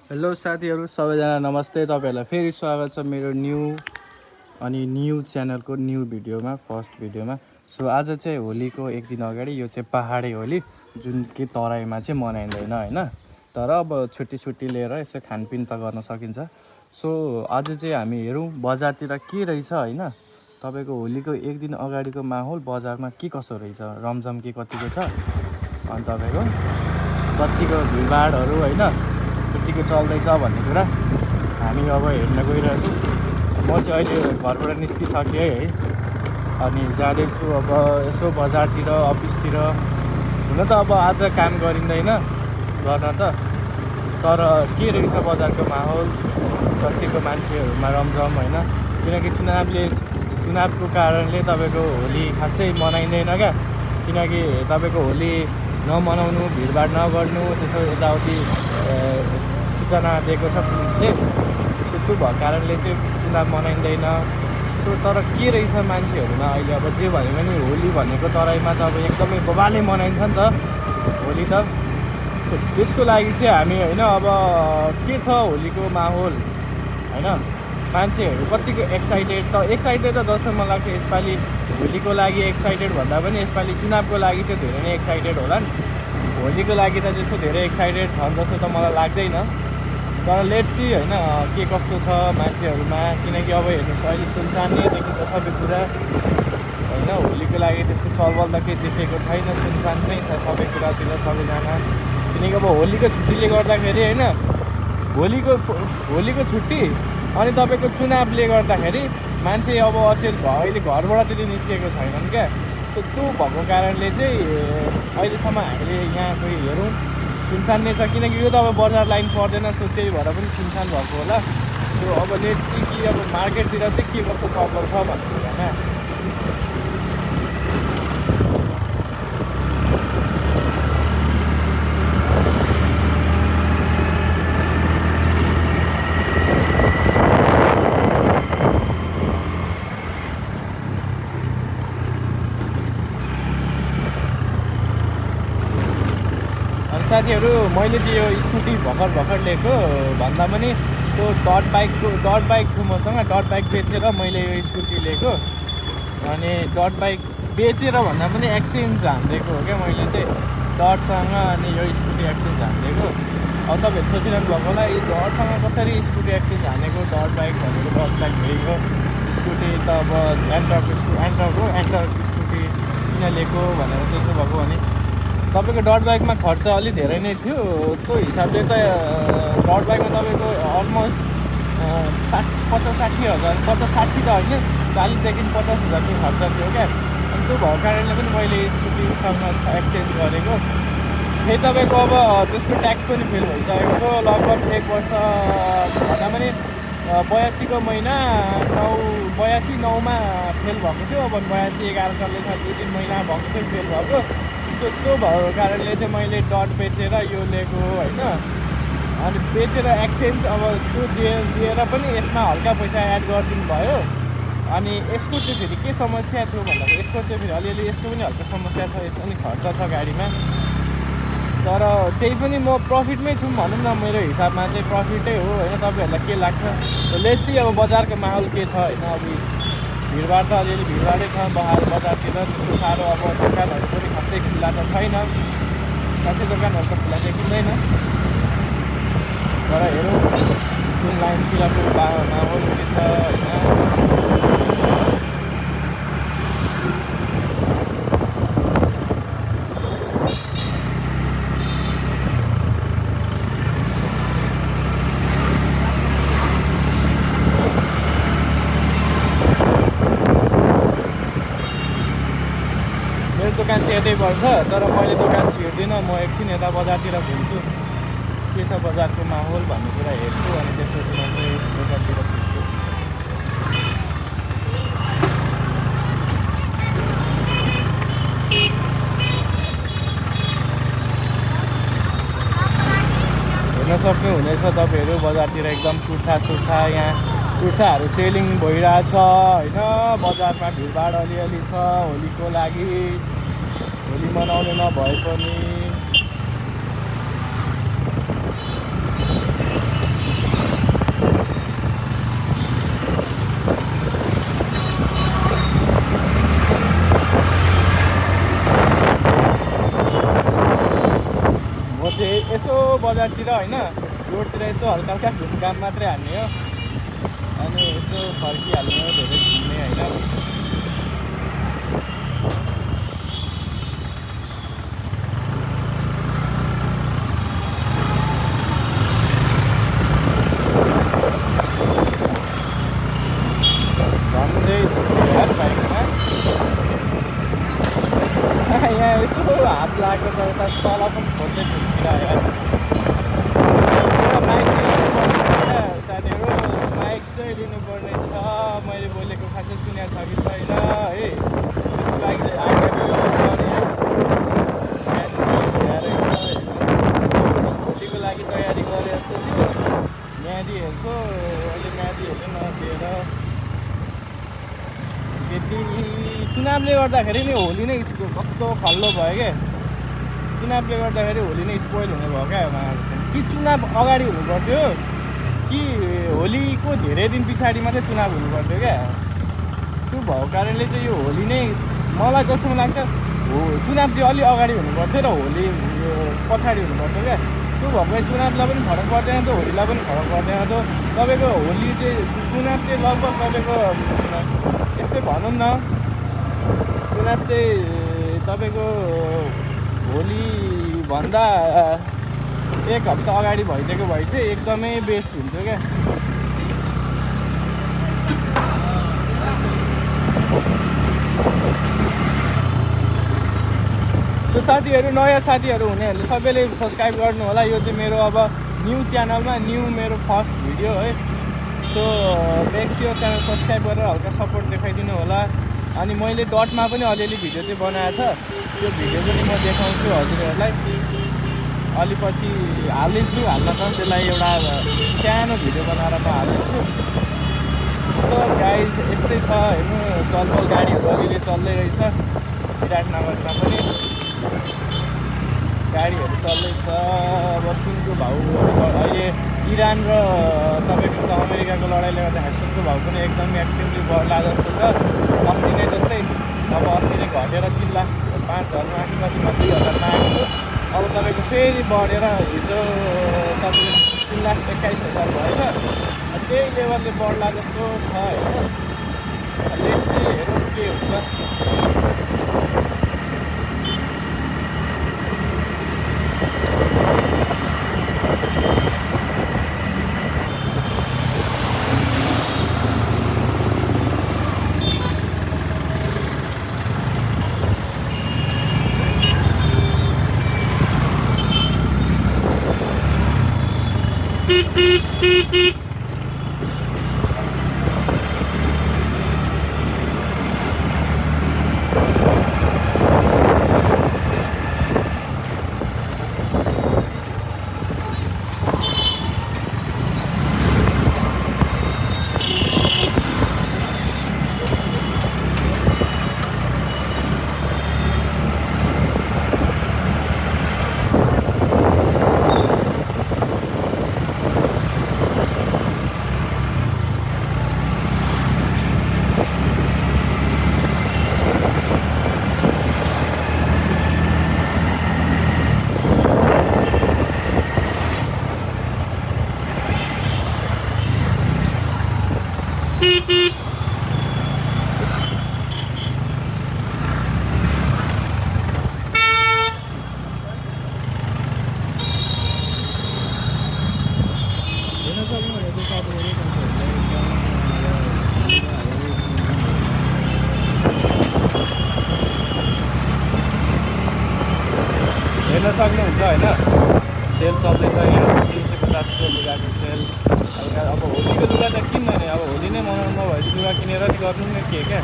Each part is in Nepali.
हेलो साथीहरू सबैजना नमस्ते। तपाईँहरूलाई फेरि स्वागत छ मेरो न्यू च्यानलको न्यू भिडियोमा, फर्स्ट भिडियोमा। सो आज चाहिँ होलीको एक दिन अगाडि यो चाहिँ पहाडे होली जुन कि तराईमा चाहिँ मनाइँदैन होइन, तर अब छुट्टी लिएर यसो खानपिन त गर्न सकिन्छ। सो आज चाहिँ हामी हेरौँ बजारतिर के रहेछ होइन, तपाईँको होलीको एक दिन अगाडिको माहौल बजारमा के कसो रहेछ, रमझम के कतिको छ, अनि तपाईँको कतिको भिडभाडहरू होइन कतिको चल्दैछ भन्ने कुरा हामी अब हेर्न गइरहेछौँ। म चाहिँ अहिले घरबाट निस्किसकेँ है, अनि जाँदैछु अब यसो बजारतिर, अफिसतिर। हुन त अब आज काम गरिँदैन गर्न त, तर के रहेछ बजारको माहौल, कतिको मान्छेहरूमा रमझम होइन, किनकि चुनावको कारणले तपाईँको होली खासै मनाइँदैन क्या। किनकि तपाईँको होली नमनाउनु, भिडभाड नगर्नु, त्यसो यताउति सूचना दिएको छ पुलिसले। त्यो भएको कारणले चाहिँ चुनाव मनाइँदैन। सो तर के रहेछ मान्छेहरूमा अहिले, अब जे भन्यो भने होली भनेको तराईमा त अब एकदमै बबाले मनाइन्छ नि त होली त। त्यसको लागि चाहिँ हामी होइन अब के छ होलीको माहौल होइन, मान्छेहरू कतिको एक्साइटेड त जस्तो मलाई लाग्छ यसपालि होलीको लागि एक्साइटेड भन्दा पनि यसपालि चुनावको लागि चाहिँ धेरै नै एक्साइटेड होला नि। होलीको लागि त त्यस्तो धेरै एक्साइटेड छन् जस्तो त मलाई लाग्दैन, तर लेट्स सी होइन के कस्तो छ मान्छेहरूमा। किनकि अब हेर्नुहोस् अहिले सुनसान नै देखिन्छ सबै कुरा होइन, होलीको लागि त्यस्तो चलबल त केही देखेको छैन, सुनसान नै छ सबै कुरातिर सबैजना। किनकि अब होलीको छुट्टीले गर्दाखेरि होइन, होलीको छुट्टी अनि तपाईँको चुनावले गर्दाखेरि मान्छे अब अचेल अहिले घरबाट त्यति निस्केको छैनन् क्या। त्यो भएको कारणले चाहिँ अहिलेसम्म हामीले यहाँ कोही हेरौँ सुनसान नै छ, किनकि यो त अब बजार लाइन पर्दैन, सो त्यही भएर पनि सुनसान भएको होला। त्यो अब लेट्स सी कि अब मार्केटतिर चाहिँ के कस्तो चलबल छ भन्ने कुरामा। साथीहरू मैले चाहिँ यो स्कुटी भर्खर लिएको भन्दा पनि त्यो डट बाइक थियो मसँग। डट बाइक बेचेर मैले यो स्कुटी लिएको, अनि डट बाइक बेचेर भन्दा पनि एक्सचेन्ज हानिदिएको हो क्या मैले चाहिँ डटसँग, अनि यो स्कुटी एक्सचेन्ज हानिदिएको। अब तपाईँहरू सोचिरहनु भएको होला यो डटसँग कसरी स्कुटी एक्सचेन्ज हानेको, डट बाइक भनेको डट बाइक भेको स्कुटी त अब एन्टर स्कुटी किन लिएको भनेर सोच्नु भएको भने तपाईँको डट बाइकमा खर्च अलि धेरै नै थियो। त्यो हिसाबले त डट बाइकमा तपाईँको अलमोस्ट 50-60 हजार, 50-60 त होइन 40देखि 50 हजारको खर्च थियो क्या। अनि त्यो भएको कारणले पनि मैले स्कुटीसँग एक्सचेन्ज गरेको। फेरि तपाईँको अब त्यसको ट्याक्स पनि फेल भइसकेको थियो, लगभग 1 वर्ष भन्दा पनि 82को महिना 82-9मा फेल भएको थियो। अब 82-11 चल्दैछ, 2-3 महिना भएको थियो फेल भएको। त्यो भएको कारणले चाहिँ मैले डट बेचेर यो लिएको होइन, अनि बेचेर एक्सचेन्ज अब त्यो दिएर पनि यसमा हल्का पैसा एड गरिदिनु भयो। अनि यसको चाहिँ फेरि के समस्या थियो भन्दाखेरि यसको चाहिँ फेरि अलिअलि यसको पनि हल्का समस्या छ, यसको पनि खर्च छ गाडीमा। तर त्यही पनि म प्रफिटमै छु भनौँ न, मेरो हिसाबमा चाहिँ प्रफिटै हो होइन। तपाईँहरूलाई के लाग्छ लेट्स सी अब बजारको माहौल के छ होइन। अब भिडभाड त अलिअलि भिडभाडै छ बजारतिर, त्यस्तो साह्रो अब दोकानहरू पनि खासै खुल्ला त छैन, खासै दोकानहरू त खुल्ला देखिँदैन। तर हेरौँ जुन लाइनतिरको माहौल के छ होइन। दोकान चाहिँ यतै पर्छ, तर मैले दोकान छिर्दिनँ, म एकछिन यता बजारतिर घुम्छु, के छ बजारको माहौल भन्ने कुरा हेर्छु, अनि त्यसपछि म चाहिँ दोकानतिर छिर्छु। हेर्न सक्नुहुनेछ तपाईँहरू बजारतिर एकदम सुर्खा यहाँ कुर्ताहरू सेलिङ भइरहेछ होइन। बजारमा भिडभाड अलिअलि छ होलीको लागि, होली मनाउने नभए पनि बजारतिर होइन रोडतिर यसो हल्का हल्का घुमघाम मात्रै हान्ने हो अनि यसो फर्किहाल्ने हो धेरै घुम्ने होइन यहाँ यसो हात लागेको छ यता तल पनि खोज्दै खुस्किरह्यो साथीहरू माइक चाहिँ लिनुपर्ने छ मैले बोलेको खासै सुनेको छ कि छैन है त्यसको लागि भोलिको लागि तयारी गरे जस्तो थियो म्यादीहरूको अहिले म्यादीहरूले नदिएर त्यति चुनावले गर्दाखेरि नि होली नै कस्तो खल्लो भयो क्या चुनावले गर्दाखेरि होली नै स्पोइल हुने भयो क्या कि चुनाव अगाडि हुनुपर्थ्यो कि होलीको धेरै दिन पछाडि मात्रै चुनाव हुनुपर्थ्यो क्या त्यो भएको कारणले चाहिँ यो होली नै मलाई जस्तो लाग्छ चुनाव चाहिँ अलि अगाडि हुनुपर्थ्यो र होली पछाडि हुनुपर्थ्यो क्या त्यो भएको चुनावलाई पनि फरक पर्दैन त होलीलाई पनि फरक पर्दैन त तपाईँको होली चाहिँ चुनाव चाहिँ लगभग तपाईँको यस्तै भनौँ न चुनाव चाहिँ तपाईँको होलीभन्दा एक हप्ता अगाडि भइदिएको भए चाहिँ एकदमै बेस्ट हुन्थ्यो क्या सो साथीहरू नयाँ साथीहरू हुनेहरूले सबैले सब्सक्राइब गर्नु होला यो चाहिँ मेरो अब न्यू च्यानलमा मेरो फर्स्ट भिडियो है सो नेक्स्ट यो च्यानल सब्सक्राइब गरेर हल्का सपोर्ट देखाइदिनु होला अनि मैले डटमा पनि अलिअलि भिडियो चाहिँ बनाएको छ त्यो भिडियो पनि म देखाउँछु हजुरहरूलाई अलि पछि हाल्दिन्छु हाल्न त त्यसलाई एउटा सानो भिडियो बनाएर म हालिदिन्छु सो गाइज यस्तै छ हेर्नु चलचल गाडीहरू अलिअलि चल्दै रहेछ विराटनगरमा पनि गाडीहरू चल्दैछ अब सुनको भाउ अहिले इरान र तपाईँको त अमेरिकाको लडाइँले गर्दाखेरि सुनको भाउ पनि एकदम एक्सपेन्सिभ बढ्ला जस्तो छ अस्ति नै जस्तै अब अस्ति नै घटेर 3 लाख 5,000 आएको कतिमा 2,000 आएको अब तपाईँको फेरि बढेर हिजो तपाईँको 3,21,000 भएछ त्यही लेभलले बढ्ला जस्तो छ होइन लेट्स सी हेरौँ के हुन्छ हेर्न सक्नुहुन्छ होइन सेल चल्दैछ यहाँ 350 लुगाको सेल अब होलीको लुगा त किन्दैन नि अब होली नै मनाउनु नभए लुगा किनेर नि गर्नु नै के क्या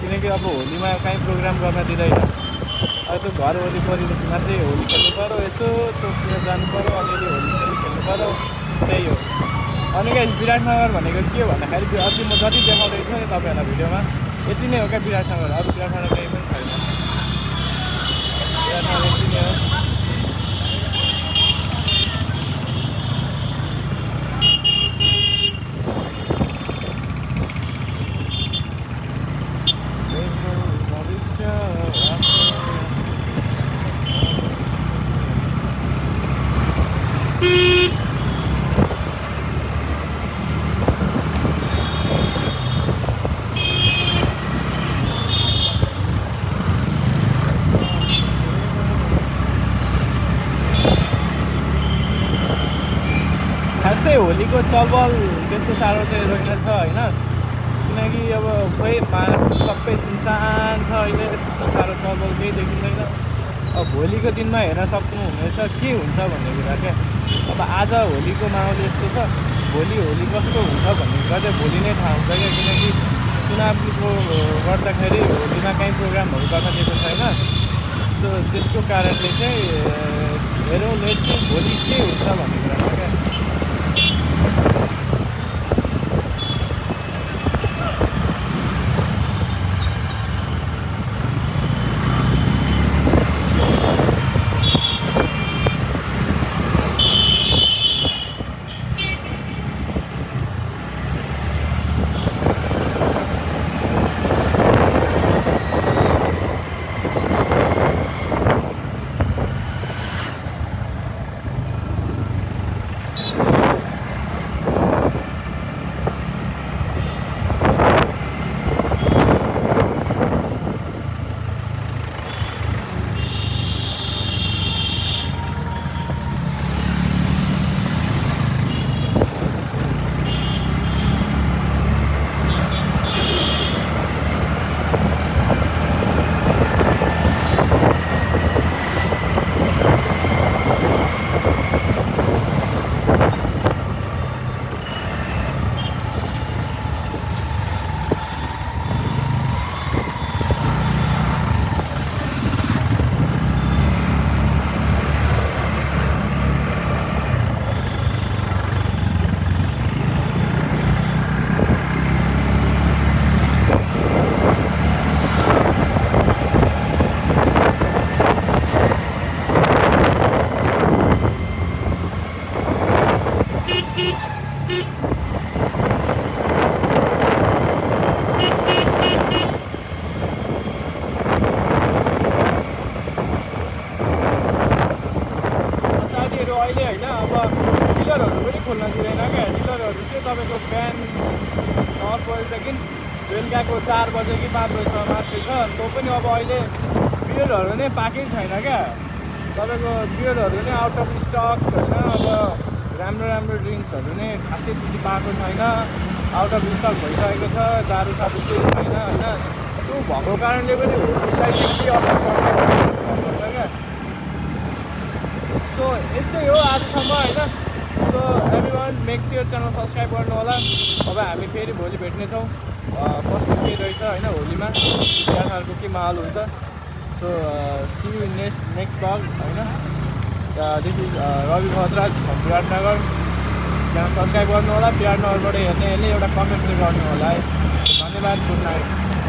किनकि अब होलीमा काहीँ प्रोग्राम गर्न दिँदैन अब त्यो घर वरिपरि मात्रै होली खेल्नु पऱ्यो यसो चोकतिर जानु पऱ्यो अलिअलि होली खेल्नु पऱ्यो त्यही हो अनि गाइस विराटनगर भनेको के भन्दाखेरि अझै म जति देखाउँदैछु नि तपाईँहरूलाई भिडियोमा यति नै हो क्या विराटनगर अरू विराटनगर केही पनि छैन विराटनगर यति नै हो खासै होलीको चलबल त्यस्तो साह्रो चाहिँ रहेनछ होइन, किनकि अब खोइ सबै सुनसान छ अहिले, त्यस्तो साह्रो चलबल केही देखिँदैन। अब भोलिको दिनमा हेर्न सक्नुहुनेछ के हुन्छ भन्ने कुरा क्या। अब आज होलीको माहौल यस्तो छ, भोलि होली कस्तो हुन्छ भन्ने कुरा चाहिँ भोलि नै थाहा हुन्छ क्या, किनकि चुनावको गर्दाखेरि होलीमा काहीँ प्रोग्रामहरू गर्न दिएको छैन। सो त्यसको कारणले चाहिँ हेरौँ लेट चाहिँ भोलि के हुन्छ भन्ने कुरामा क्या। अहिले होइन अब डिलरहरू पनि खोल्न दिँदैन क्या। डिलरहरू चाहिँ तपाईँको बिहान 10 बजेदेखि बेलुकाको 4 बजे कि 5 बजीसम्म मात्रै छ। त्यो पनि अब अहिले बियरहरू नै पाएकै छैन क्या। तपाईँको बियरहरू नै आउट अफ स्टक होइन। अब राम्रो राम्रो ड्रिङ्क्सहरू नै खासै त्यति पाएको छैन, आउट अफ स्टक भइसकेको छ। दारू सारू केही छैन होइन। त्यो भएको कारणले पनि होलीलाई त्यति असर पर्छ क्या। सो यस्तै हो आजसम्म होइन। So everyone make sure channel subscribe गर्नु होला। अब हामी फेरि भोलि भेट्नेछौँ। कस्तो के रहेछ होइन होलीमा, बिहानको के माहौल हुन्छ। So see you next blog होइन। This is Ravi Bhadraj Biratnagar. त्यहाँ सब्सक्राइब गर्नु होला। विराटनगरबाट हेर्नेहरूले एउटा कमेन्ट चाहिँ गर्नु होला है। धन्यवाद, गुड नाइट।